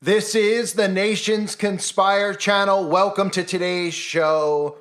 This is the Nations Conspire channel. Welcome to today's show,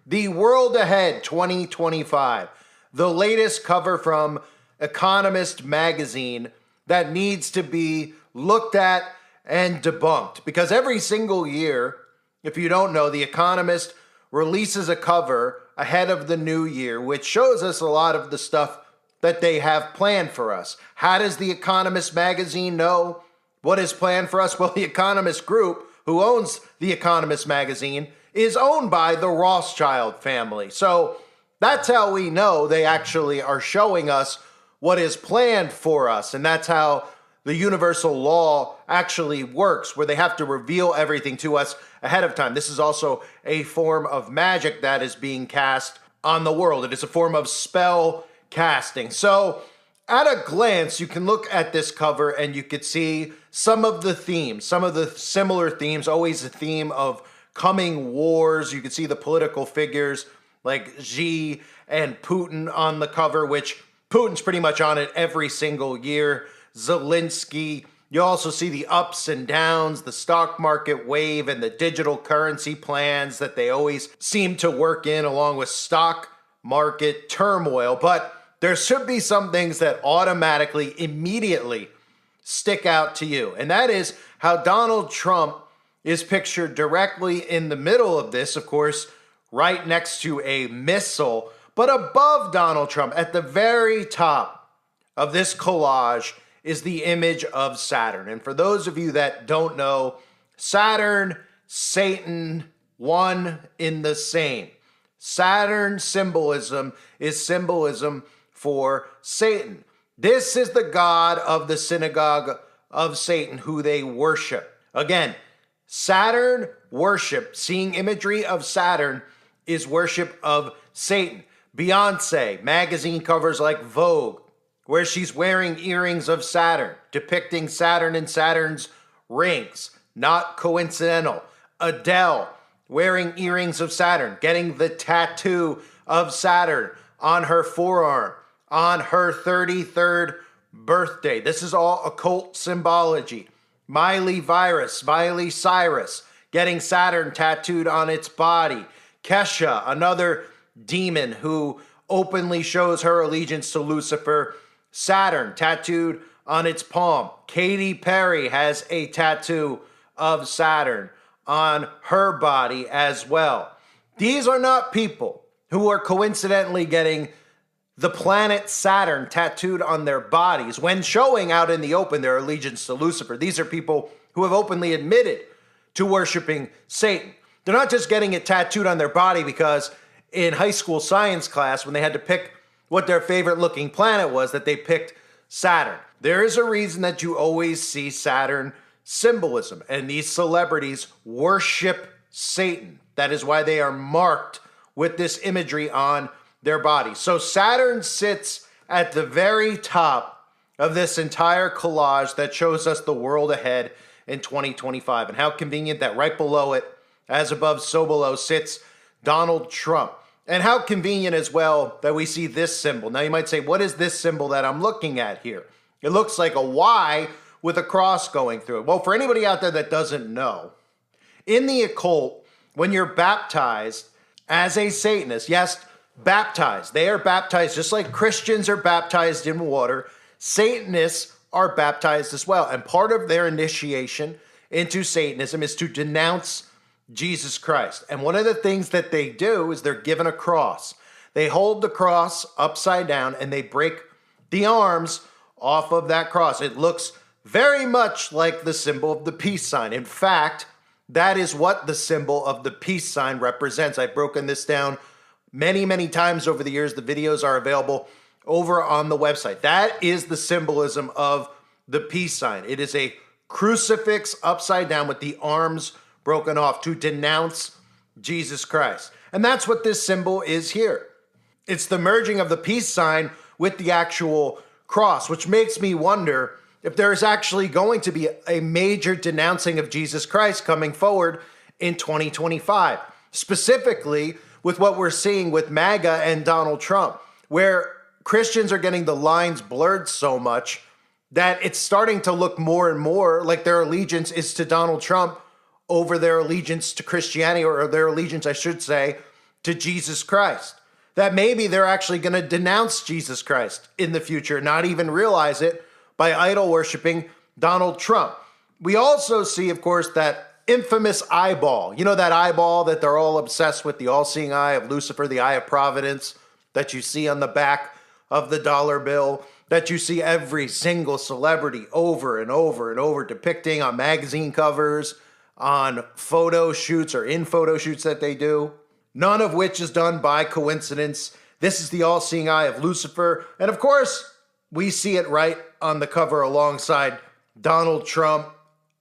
The World Ahead 2025, the latest cover from Economist magazine that needs to be looked at and debunked. Because every single year, if you don't know, The Economist releases a cover ahead of the new year, which shows us a lot of the stuff that they have planned for us. How does The Economist magazine know what is planned for us? Well, the Economist Group, who owns The Economist magazine, is owned by the Rothschild family. So that's how we know they actually are showing us what is planned for us. And that's how the universal law actually works, where they have to reveal everything to us ahead of time. This is also a form of magic that is being cast on the world. It is a form of spell casting. So at a glance, you can look at this cover and you could see some of the themes, some of the similar themes, always a theme of coming wars. You can see the political figures like Xi and Putin on the cover, which Putin's pretty much on it every single year. Zelensky. You also see the ups and downs, the stock market wave, and the digital currency plans that they always seem to work in along with stock market turmoil. But there should be some things that automatically, immediately stick out to you. And that is how Donald Trump is pictured directly in the middle of this, of course, right next to a missile. But above Donald Trump, at the very top of this collage, is the image of Saturn. And for those of you that don't know, Saturn, Satan, one in the same. Saturn symbolism is symbolism for Satan. This is the god of the synagogue of Satan who they worship. Again, Saturn worship, seeing imagery of Saturn, is worship of Satan. Beyonce, magazine covers like Vogue, where she's wearing earrings of Saturn, depicting Saturn and Saturn's rings. Not coincidental. Adele, wearing earrings of Saturn, getting the tattoo of Saturn on her forearm on her 33rd birthday. This is all occult symbology. Miley Cyrus, getting Saturn tattooed on its body. Kesha, another demon who openly shows her allegiance to Lucifer, Saturn tattooed on its palm. Katy Perry has a tattoo of Saturn on her body as well. These are not people who are coincidentally getting the planet Saturn tattooed on their bodies when showing out in the open their allegiance to Lucifer. These are people who have openly admitted to worshiping Satan. They're not just getting it tattooed on their body because in high school science class, when they had to pick what their favorite looking planet was, that they picked Saturn. There is a reason that you always see Saturn symbolism, and these celebrities worship Satan. That is why they are marked with this imagery on their body. So Saturn sits at the very top of this entire collage that shows us the world ahead in 2025. And how convenient that right below it, as above, so below, sits Donald Trump. And how convenient as well that we see this symbol. Now you might say, what is this symbol that I'm looking at here? It looks like a Y with a cross going through it. Well, for anybody out there that doesn't know, in the occult, when you're baptized as a Satanist, yes, baptized. They are baptized just like Christians are baptized in water. Satanists are baptized as well. And part of their initiation into Satanism is to denounce Jesus Christ. And one of the things that they do is they're given a cross. They hold the cross upside down and they break the arms off of that cross. It looks very much like the symbol of the peace sign. In fact, that is what the symbol of the peace sign represents. I've broken this down many times over the years. The videos are available over on the website. That is the symbolism of the peace sign. It is a crucifix upside down with the arms broken off to denounce Jesus Christ. And that's what this symbol is here. It's the merging of the peace sign with the actual cross, which makes me wonder if there is actually going to be a major denouncing of Jesus Christ coming forward in 2025, specifically with what we're seeing with MAGA and Donald Trump, where Christians are getting the lines blurred so much that it's starting to look more and more like their allegiance is to Donald Trump over their allegiance to Christianity, or their allegiance, I should say, to Jesus Christ. That maybe they're actually going to denounce Jesus Christ in the future, not even realize it by idol worshiping Donald Trump. We also see, of course, that infamous eyeball. You know, that eyeball that they're all obsessed with, the all-seeing eye of Lucifer, the eye of providence that you see on the back of the dollar bill, that you see every single celebrity over and over and over depicting on magazine covers, on photo shoots or in photo shoots that they do. None of which is done by coincidence. This is the all-seeing eye of Lucifer. And of course, we see it right on the cover alongside Donald Trump,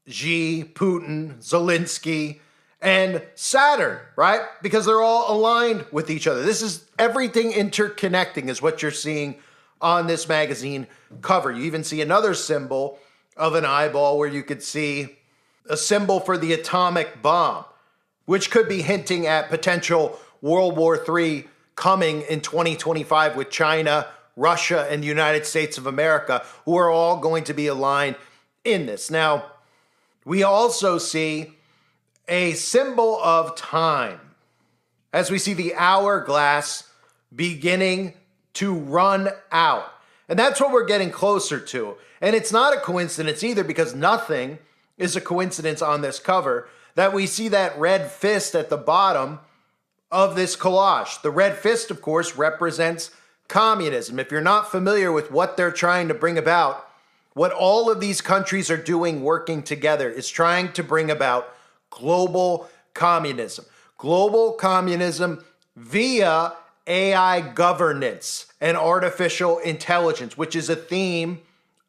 Xi, Putin, Zelensky, and Saturn, right? Because they're all aligned with each other. This is everything interconnecting is what you're seeing on this magazine cover. You even see another symbol of an eyeball where you could see a symbol for the atomic bomb, which could be hinting at potential World War III coming in 2025 with China, Russia, and the United States of America, who are all going to be aligned in this. Now, we also see a symbol of time as we see the hourglass beginning to run out. And that's what we're getting closer to. And it's not a coincidence either, because nothing is a coincidence on this cover that we see that red fist at the bottom of this collage. The red fist, of course, represents communism. If you're not familiar with what they're trying to bring about, what all of these countries are doing working together is trying to bring about global communism. Global communism via AI governance and artificial intelligence, which is a theme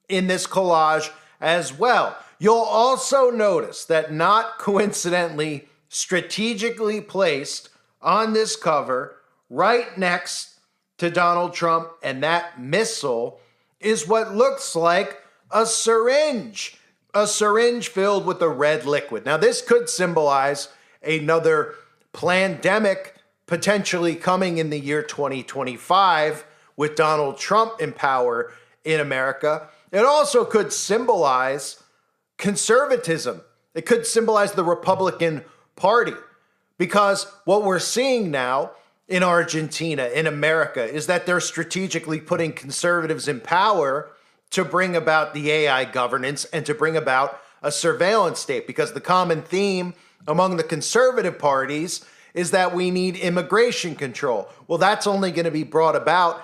in this collage as well. You'll also notice that, not coincidentally, strategically placed on this cover, right next to Donald Trump and that missile, is what looks like a syringe filled with a red liquid. Now, this could symbolize another pandemic potentially coming in the year 2025 with Donald Trump in power in America. It also could symbolize conservatism. It could symbolize the Republican Party, because what we're seeing now in Argentina, in America, is that they're strategically putting conservatives in power to bring about the AI governance and to bring about a surveillance state, because the common theme among the conservative parties is that we need immigration control. Well, that's only going to be brought about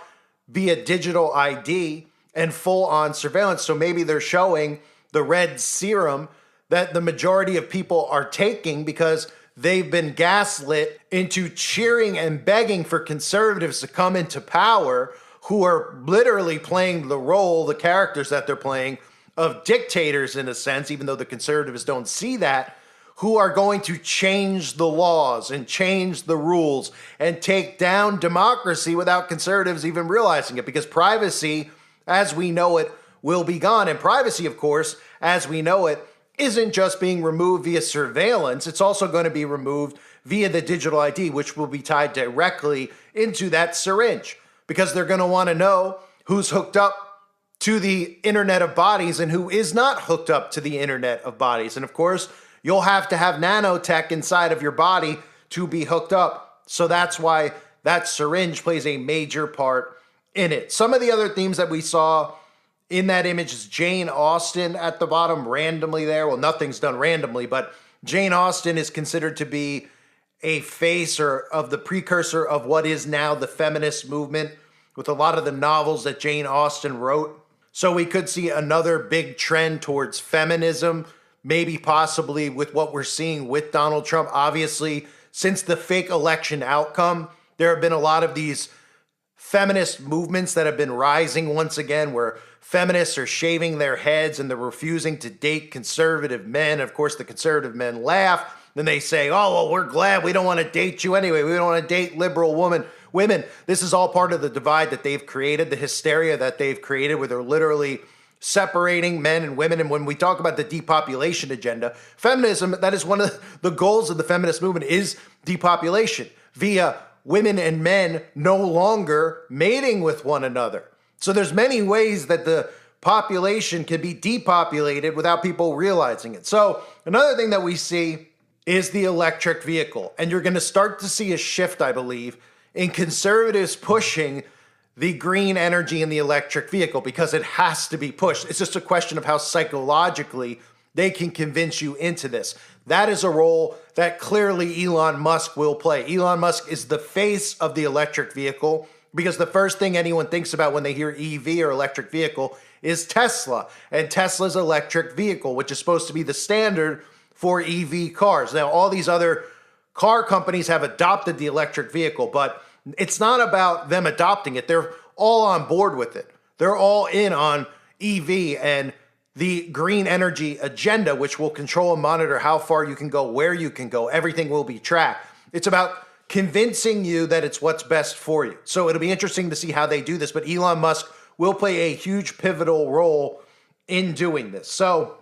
via digital ID and full-on surveillance. So maybe they're showing the red serum that the majority of people are taking because they've been gaslit into cheering and begging for conservatives to come into power, who are literally playing the role, the characters that they're playing, of dictators in a sense, even though the conservatives don't see that, who are going to change the laws and change the rules and take down democracy without conservatives even realizing it, because privacy, as we know it, will be gone. And privacy, of course, as we know it, isn't just being removed via surveillance. It's also going to be removed via the digital ID, which will be tied directly into that syringe, because they're going to want to know who's hooked up to the Internet of Bodies and who is not hooked up to the Internet of Bodies. And of course, you'll have to have nanotech inside of your body to be hooked up. So that's why that syringe plays a major part in it. Some of the other themes that we saw in that image is Jane Austen at the bottom, randomly there. Well, nothing's done randomly, but Jane Austen is considered to be a face or of the precursor of what is now the feminist movement, with a lot of the novels that Jane Austen wrote. So we could see another big trend towards feminism, maybe possibly with what we're seeing with Donald Trump. Obviously, since the fake election outcome, there have been a lot of these feminist movements that have been rising once again, where feminists are shaving their heads and they're refusing to date conservative men. Of course, the conservative men laugh. Then they say, oh, well, we're glad we don't want to date you anyway. We don't want to date liberal women. This is all part of the divide that they've created, the hysteria that they've created, where they're literally separating men and women. And when we talk about the depopulation agenda, feminism, that is one of the goals of the feminist movement, is depopulation via women and men no longer mating with one another. So there's many ways that the population can be depopulated without people realizing it. So another thing that we see is the electric vehicle. And you're going to start to see a shift, I believe, in conservatives pushing the green energy in the electric vehicle because it has to be pushed. It's just a question of how psychologically they can convince you into this. That is a role that clearly Elon Musk will play. Elon Musk is the face of the electric vehicle because the first thing anyone thinks about when they hear EV or electric vehicle is Tesla and Tesla's electric vehicle, which is supposed to be the standard for EV cars. Now, all these other car companies have adopted the electric vehicle, but it's not about them adopting it. They're all on board with it. They're all in on EV and the green energy agenda, which will control and monitor how far you can go, where you can go. Everything will be tracked. It's about convincing you that it's what's best for you. So it'll be interesting to see how they do this, but Elon Musk will play a huge pivotal role in doing this. So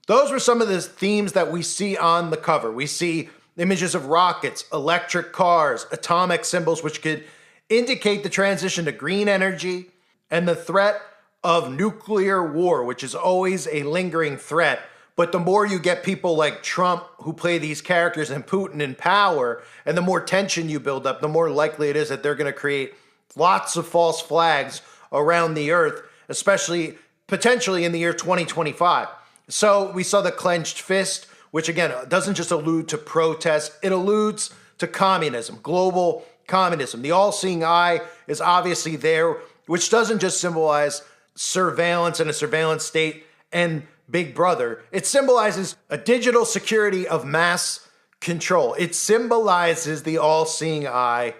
those were some of the themes that we see on the cover. We see images of rockets, electric cars, atomic symbols, which could indicate the transition to green energy and the threat of nuclear war, which is always a lingering threat. But the more you get people like Trump who play these characters and Putin in power, and the more tension you build up, the more likely it is that they're going to create lots of false flags around the earth, especially potentially in the year 2025. So we saw the clenched fist, which again doesn't just allude to protest, it alludes to communism, global communism. The all-seeing eye is obviously there, which doesn't just symbolize surveillance and a surveillance state and Big Brother. It symbolizes a digital security of mass control. It symbolizes the all-seeing eye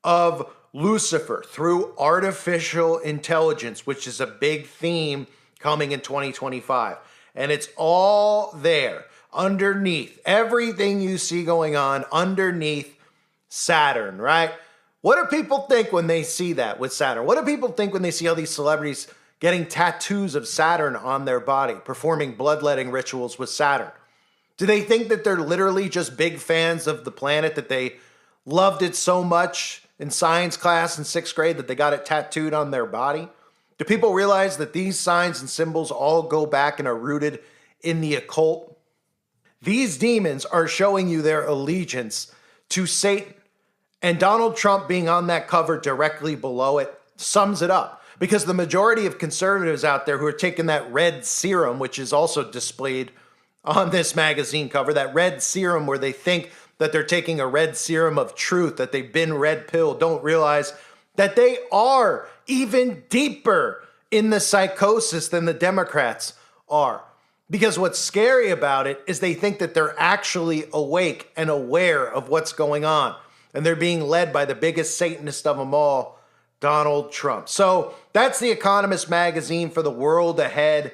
of Lucifer through artificial intelligence, which is a big theme coming in 2025. And it's all there underneath everything you see going on underneath Saturn, right? What do people think when they see that with Saturn? What do people think when they see all these celebrities getting tattoos of Saturn on their body, performing bloodletting rituals with Saturn? Do they think that they're literally just big fans of the planet, that they loved it so much in science class in 6th grade that they got it tattooed on their body? Do people realize that these signs and symbols all go back and are rooted in the occult? These demons are showing you their allegiance to Satan. And Donald Trump being on that cover directly below it sums it up. Because the majority of conservatives out there who are taking that red serum, which is also displayed on this magazine cover, that red serum where they think that they're taking a red serum of truth, that they've been red pilled, don't realize that they are even deeper in the psychosis than the Democrats are. Because what's scary about it is they think that they're actually awake and aware of what's going on. And they're being led by the biggest Satanist of them all, Donald Trump. So that's The Economist magazine for the world ahead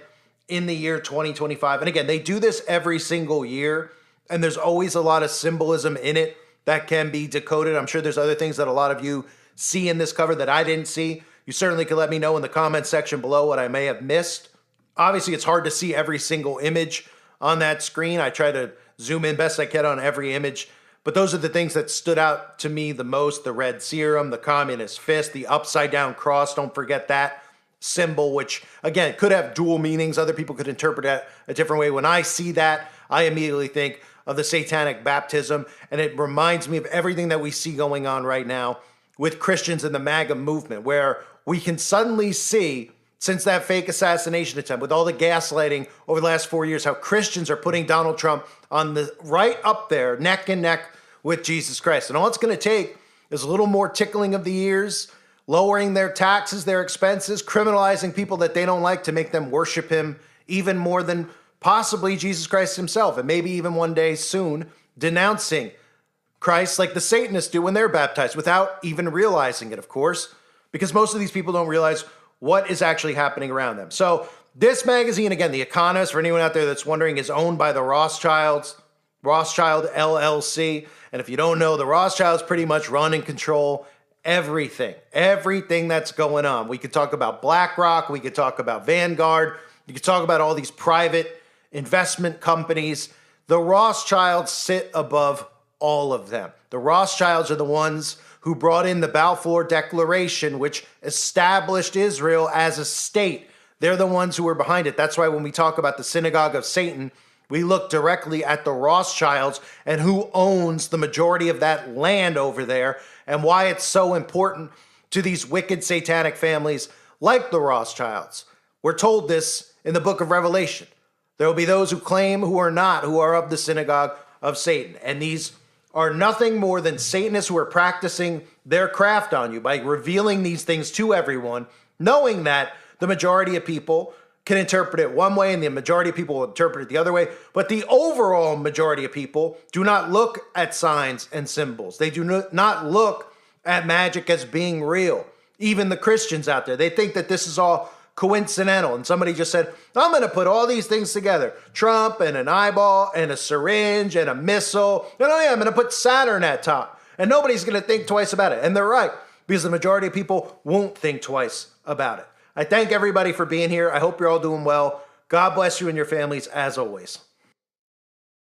in the year 2025. And again, they do this every single year, and there's always a lot of symbolism in it that can be decoded. I'm sure there's other things that a lot of you see in this cover that I didn't see. You certainly can let me know in the comment section below what I may have missed. Obviously, it's hard to see every single image on that screen. I try to zoom in best I can on every image. But those are the things that stood out to me the most: the red serum, the communist fist, the upside down cross. Don't forget that symbol, which again could have dual meanings. Other people could interpret it a different way. When I see that, I immediately think of the satanic baptism, and it reminds me of everything that we see going on right now with Christians in the MAGA movement, where we can suddenly see, since that fake assassination attempt, with all the gaslighting over the last 4 years, how Christians are putting Donald Trump on the right up there, neck and neck with Jesus Christ. And all it's going to take is a little more tickling of the ears, lowering their taxes, their expenses, criminalizing people that they don't like to make them worship him even more than possibly Jesus Christ himself. And maybe even one day soon, denouncing Christ like the Satanists do when they're baptized, without even realizing it, of course, because most of these people don't realize what is actually happening around them. So this magazine, again, The Economist, for anyone out there that's wondering, is owned by the Rothschilds, Rothschild LLC. And if you don't know, the Rothschilds pretty much run and control everything that's going on. We could talk about BlackRock, we could talk about Vanguard, you could talk about all these private investment companies. The Rothschilds sit above all of them. The Rothschilds are the ones who brought in the Balfour Declaration, which established Israel as a state. They're the ones who are behind it. That's why when we talk about the synagogue of Satan, we look directly at the Rothschilds and who owns the majority of that land over there and why it's so important to these wicked satanic families like the Rothschilds. We're told this in the book of Revelation. There will be those who claim who are not, who are of the synagogue of Satan. And these are nothing more than Satanists who are practicing their craft on you by revealing these things to everyone, knowing that the majority of people can interpret it one way and the majority of people will interpret it the other way. But the overall majority of people do not look at signs and symbols. They do not look at magic as being real. Even the Christians out there, they think that this is all coincidental. And somebody just said, I'm going to put all these things together. Trump and an eyeball and a syringe and a missile. And oh yeah, I'm going to put Saturn at top. And nobody's going to think twice about it. And they're right, because the majority of people won't think twice about it. I thank everybody for being here. I hope you're all doing well. God bless you and your families as always.